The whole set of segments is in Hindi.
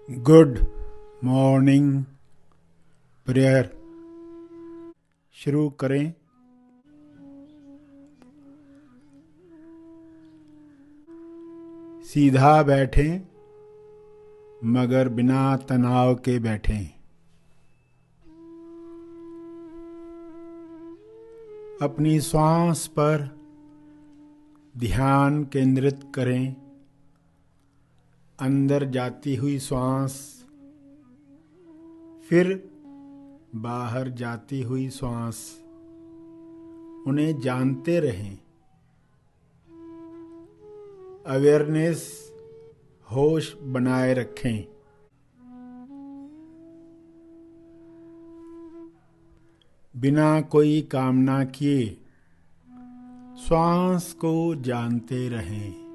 गुड मॉर्निंग प्रेयर शुरू करें। सीधा बैठें मगर बिना तनाव के बैठें। अपनी श्वास पर ध्यान केंद्रित करें। अंदर जाती हुई श्वास, फिर बाहर जाती हुई श्वास, उन्हें जानते रहें। अवेयरनेस, होश बनाए रखें। बिना कोई कामना किए श्वास को जानते रहें।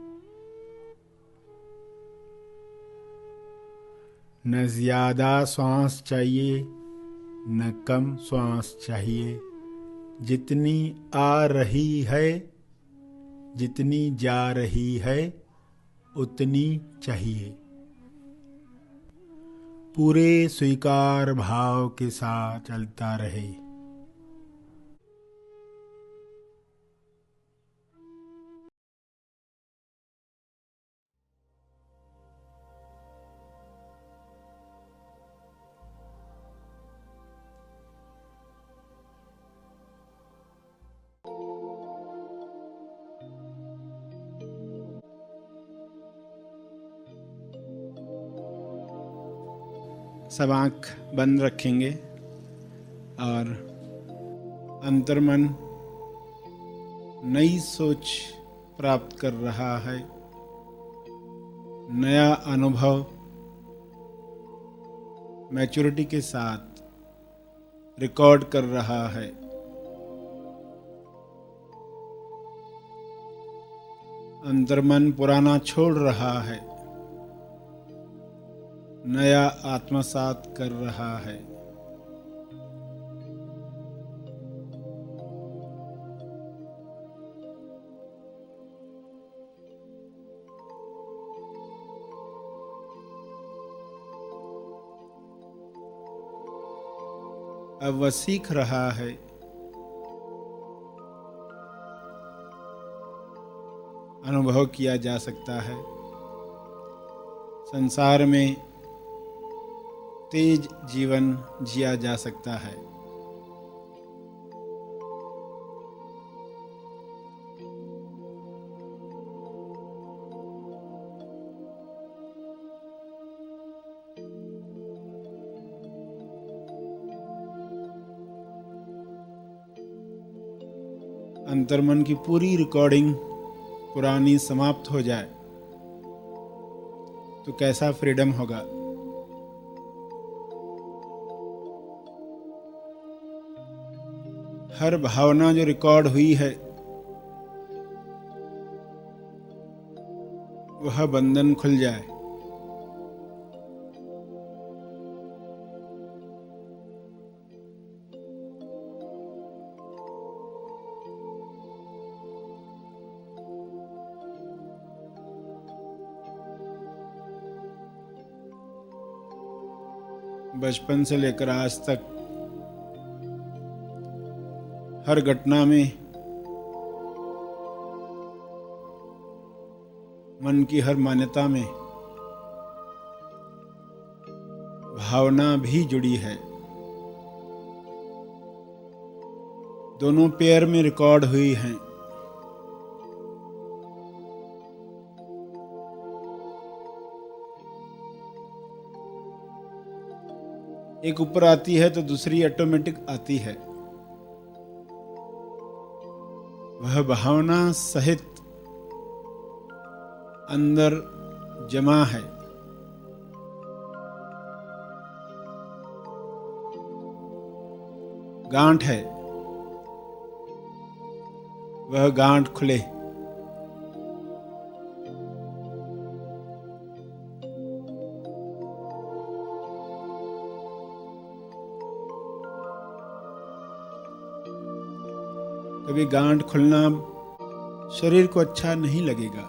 न ज्यादा श्वास चाहिए न कम श्वास चाहिए। जितनी आ रही है, जितनी जा रही है, उतनी चाहिए। पूरे स्वीकार भाव के साथ चलता रहे। सब आँख बंद रखेंगे और अंतर्मन नई सोच प्राप्त कर रहा है। नया अनुभव मैच्योरिटी के साथ रिकॉर्ड कर रहा है। अंतर्मन पुराना छोड़ रहा है, नया आत्मसात कर रहा है। अब वह सीख रहा है। अनुभव किया जा सकता है संसार में तेज जीवन जिया जा सकता है। अंतर्मन की पूरी रिकॉर्डिंग पुरानी समाप्त हो जाए तो कैसा फ्रीडम होगा। हर भावना जो रिकॉर्ड हुई है वह बंधन खुल जाए। बचपन से लेकर आज तक हर घटना में मन की हर मान्यता में भावना भी जुड़ी है। दोनों पेयर में रिकॉर्ड हुई हैं। एक ऊपर आती है तो दूसरी ऑटोमेटिक आती है। वह भावना सहित अंदर जमा है। गांठ है, वह गांठ खुले। कभी गांठ खुलना शरीर को अच्छा नहीं लगेगा,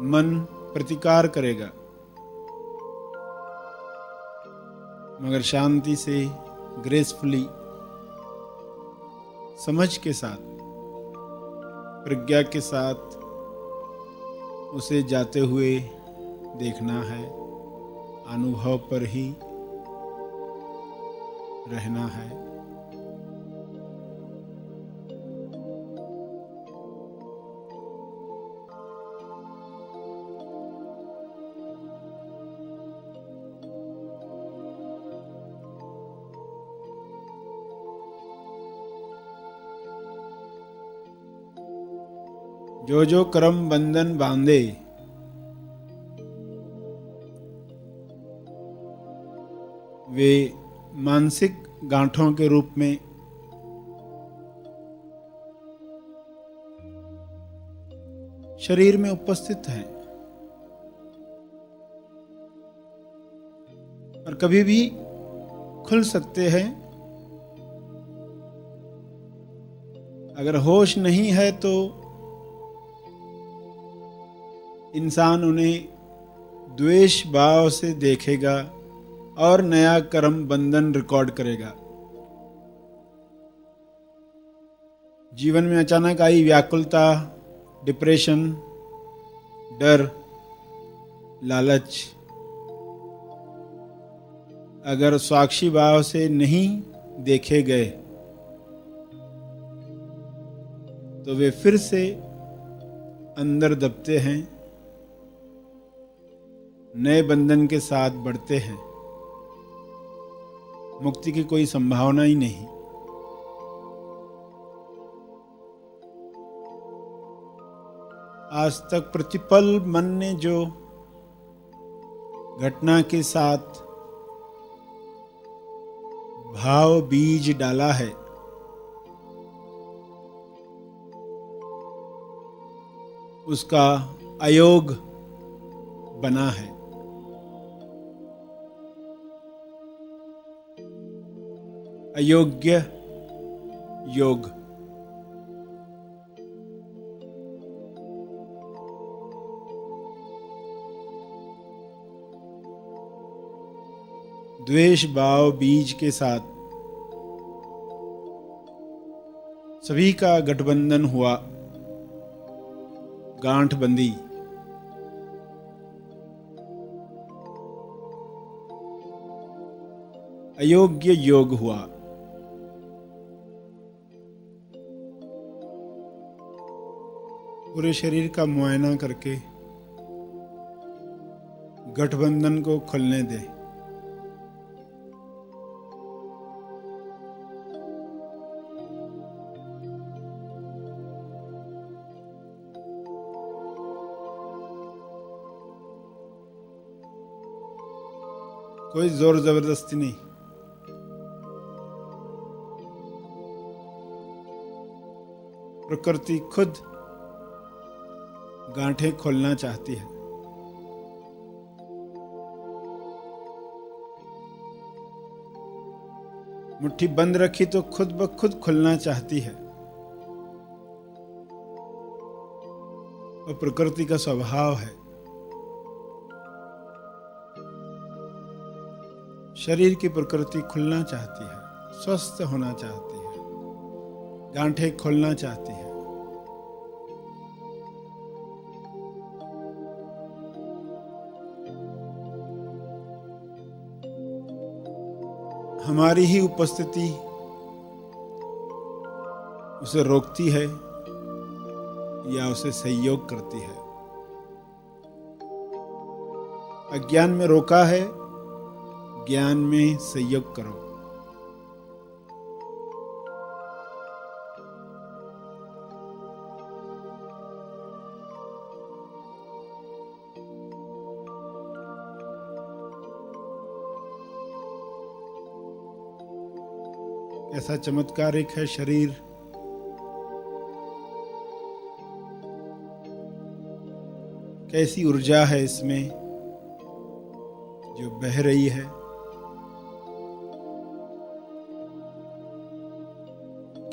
मन प्रतिकार करेगा। मगर शांति से, ग्रेसफुली, समझ के साथ, प्रज्ञा के साथ उसे जाते हुए देखना है। अनुभव पर ही रहना है। जो जो कर्म बंधन बांधे, वे मानसिक गांठों के रूप में शरीर में उपस्थित हैं और कभी भी खुल सकते हैं। अगर होश नहीं है तो इंसान उन्हें द्वेष भाव से देखेगा और नया कर्म बंधन रिकॉर्ड करेगा। जीवन में अचानक आई व्याकुलता, डिप्रेशन, डर, लालच, अगर साक्षी भाव से नहीं देखे गए तो वे फिर से अंदर दबते हैं, नए बंधन के साथ बढ़ते हैं। मुक्ति की कोई संभावना ही नहीं। आज तक प्रतिपल मन ने जो घटना के साथ भाव बीज डाला है, उसका अयोग बना है। अयोग्य योग। द्वेष भाव बीज के साथ सभी का गठबंधन हुआ, गांठ बंदी। अयोग्य योग हुआ। पूरे शरीर का मुआयना करके गठबंधन को खुलने दे। कोई जोर जबरदस्ती नहीं। प्रकृति खुद गांठें खोलना चाहती है। मुट्ठी बंद रखी तो खुद ब खुद खुलना चाहती है। और प्रकृति का स्वभाव है। शरीर की प्रकृति खुलना चाहती है, स्वस्थ होना चाहती है, गांठें खोलना चाहती है। हमारी ही उपस्थिति उसे रोकती है या उसे सहयोग करती है। अज्ञान में रोका है, ज्ञान में सहयोग करो। ऐसा चमत्कारिक है शरीर। कैसी ऊर्जा है इसमें जो बह रही है।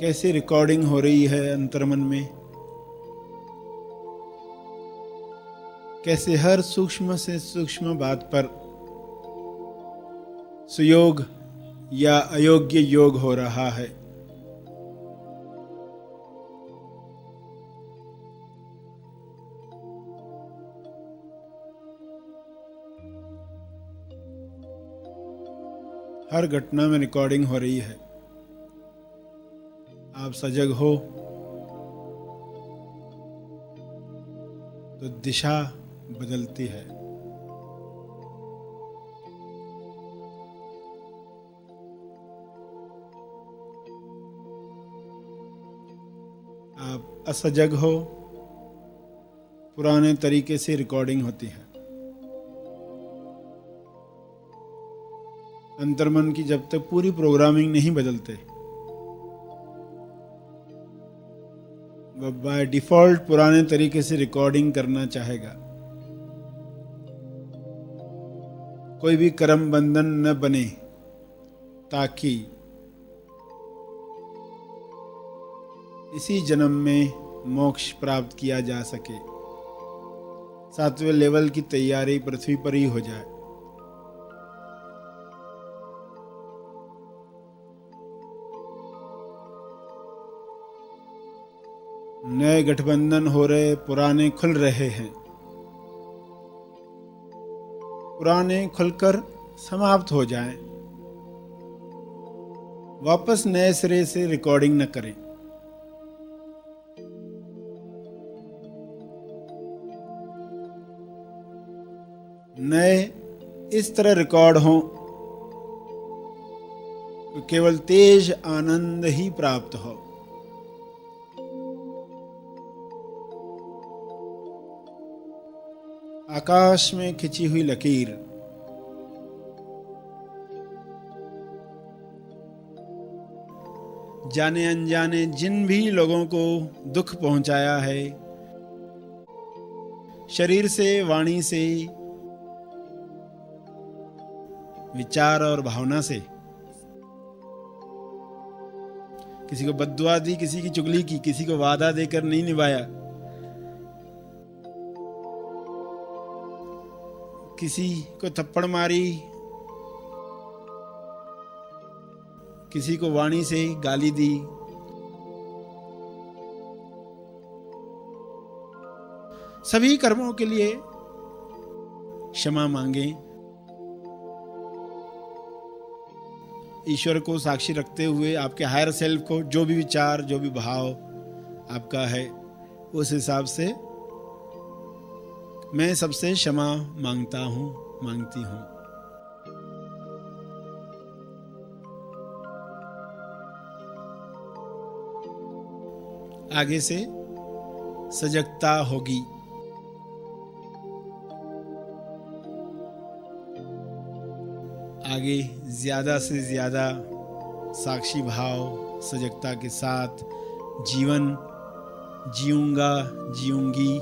कैसी रिकॉर्डिंग हो रही है अंतर्मन में। कैसे हर सूक्ष्म से सूक्ष्म बात पर सुयोग या अयोग्य योग हो रहा है। हर घटना में रिकॉर्डिंग हो रही है। आप सजग हो तो दिशा बदलती है। आप असजग हो, पुराने तरीके से रिकॉर्डिंग होती है। अंतर्मन की जब तक पूरी प्रोग्रामिंग नहीं बदलते, वह बाय डिफॉल्ट पुराने तरीके से रिकॉर्डिंग करना चाहेगा। कोई भी कर्म बंधन न बने ताकि इसी जन्म में मोक्ष प्राप्त किया जा सके। 7वें लेवल की तैयारी पृथ्वी पर ही हो जाए। नए गठबंधन हो रहे, पुराने खुल रहे हैं। पुराने खुलकर समाप्त हो जाएं। वापस नए सिरे से रिकॉर्डिंग न करें। नए इस तरह रिकॉर्ड हों तो केवल तेज आनंद ही प्राप्त हो। आकाश में खिंची हुई लकीर जाने अनजाने जिन भी लोगों को दुख पहुंचाया है, शरीर से, वाणी से, विचार और भावना से, किसी को बद्दुआ दी, किसी की चुगली की, किसी को वादा देकर नहीं निभाया, किसी को थप्पड़ मारी, किसी को वाणी से गाली दी, सभी कर्मों के लिए क्षमा मांगें। ईश्वर को साक्षी रखते हुए आपके हायर सेल्फ को जो भी विचार, जो भी भाव आपका है, उस हिसाब से मैं सबसे क्षमा मांगता हूं, मांगती हूं। आगे से सजगता होगी। आगे ज्यादा से ज्यादा साक्षी भाव, सजगता के साथ जीवन जीऊंगा, जीऊंगी।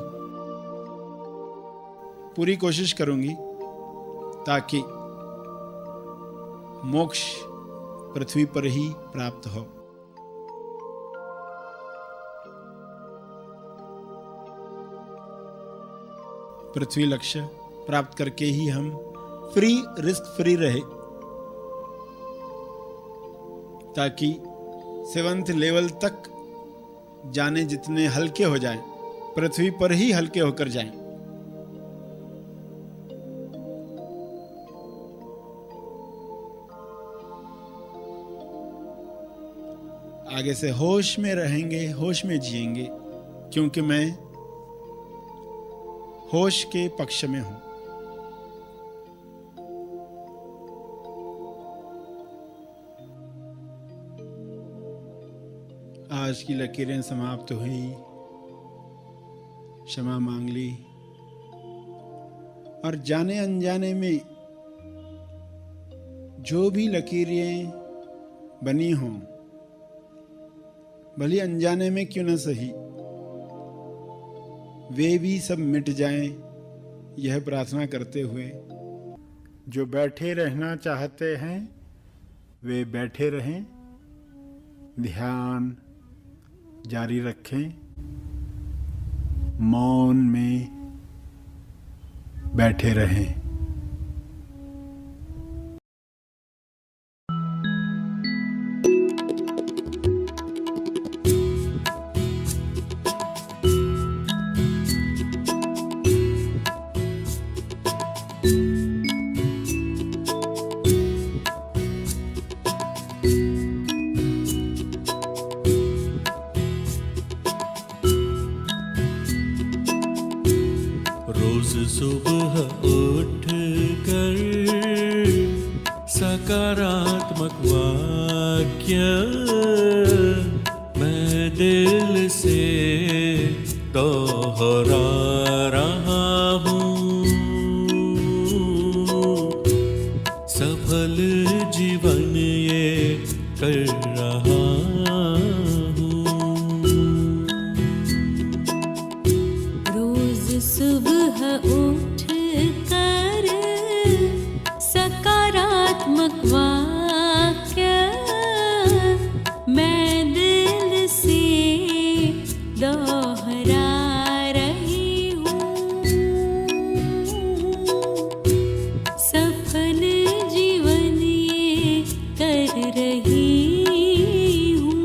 पूरी कोशिश करूंगी ताकि मोक्ष पृथ्वी पर ही प्राप्त हो। पृथ्वी लक्ष्य प्राप्त करके ही हम फ्री, रिस्क फ्री रहे, ताकि 7th लेवल तक जाने जितने हल्के हो जाएं, पृथ्वी पर ही हल्के होकर जाएं। आगे से होश में रहेंगे, होश में जिएंगे, क्योंकि मैं होश के पक्ष में हूं। आज की लकीरें समाप्त हुई, क्षमा मांग ली, और जाने अनजाने में जो भी लकीरें बनी हों, भली अनजाने में क्यों न सही, वे भी सब मिट जाएं, यह प्रार्थना करते हुए जो बैठे रहना चाहते हैं वे बैठे रहें, ध्यान जारी रखें, मौन में बैठे रहें। रोज सुबह उठ कर सकारात्मक वाक्य मैं दिल से दोहरा रहा हूँ। सफल जीवन ये कर रहा हूँ। रोज सुबह उठ कर सकारात्मक वाक्य मैं दिल से दोहरा रही हूँ। सफल जीवन ये कर रही हूँ।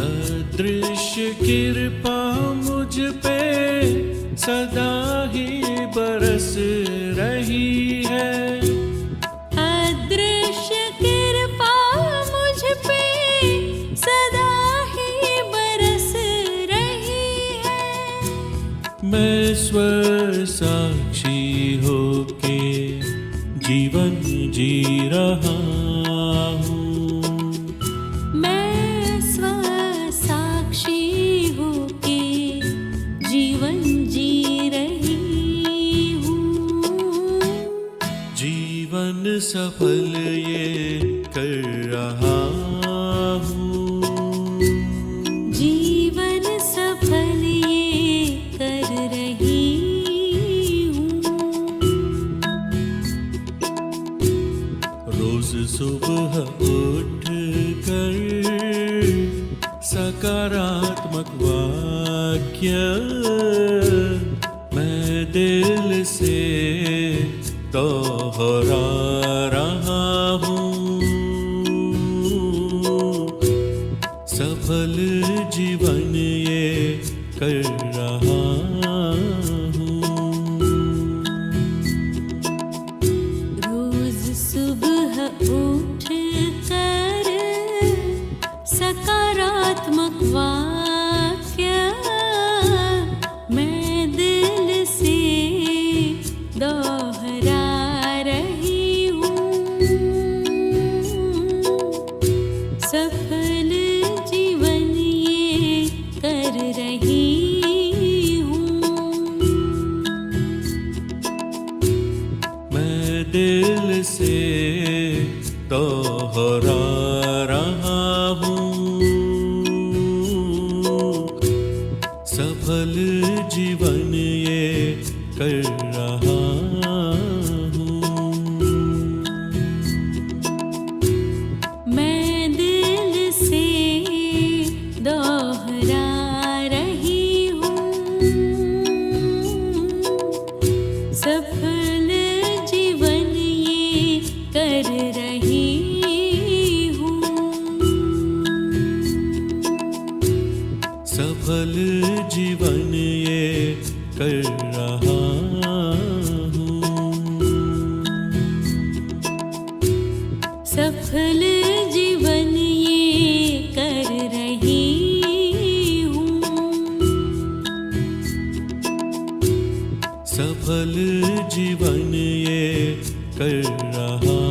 अदृश्य कृपा मुझ पे सदा ही बरस रही है। अदृश्य कृपा मुझ पे सदा ही बरस रही है। मैं स्वसाक्षी होके जीवन जी रहा हूँ। मैं स्वसाक्षी होके जीवन जी रही हूँ। जीवन सफल ये कर रहा हूँ। जीवन सफल ये कर रही हूँ। रोज सुबह उठ कर सकारात्मक वाक्य मैं दिल से दोहरा रहा हूँ। सफल जीवन ये कर रहा हूँ। रोज सुबह उठ कर सकारात्मक वाक्य मैं दिल से दोहरा रही हूँ। सफल जीवन ये कर रही हूँ। मैं दिल से दोहरा रहा हूँ। सफल जीवन ये कर रहा हूँ। मैं दिल से दोहरा रही हूँ। सफल जीवन ये कर रही हूँ। सफल जीवन ये कर रहा हूँ। सफल जीवन ये कर रही हूँ। सफल जीवन ये कर रहा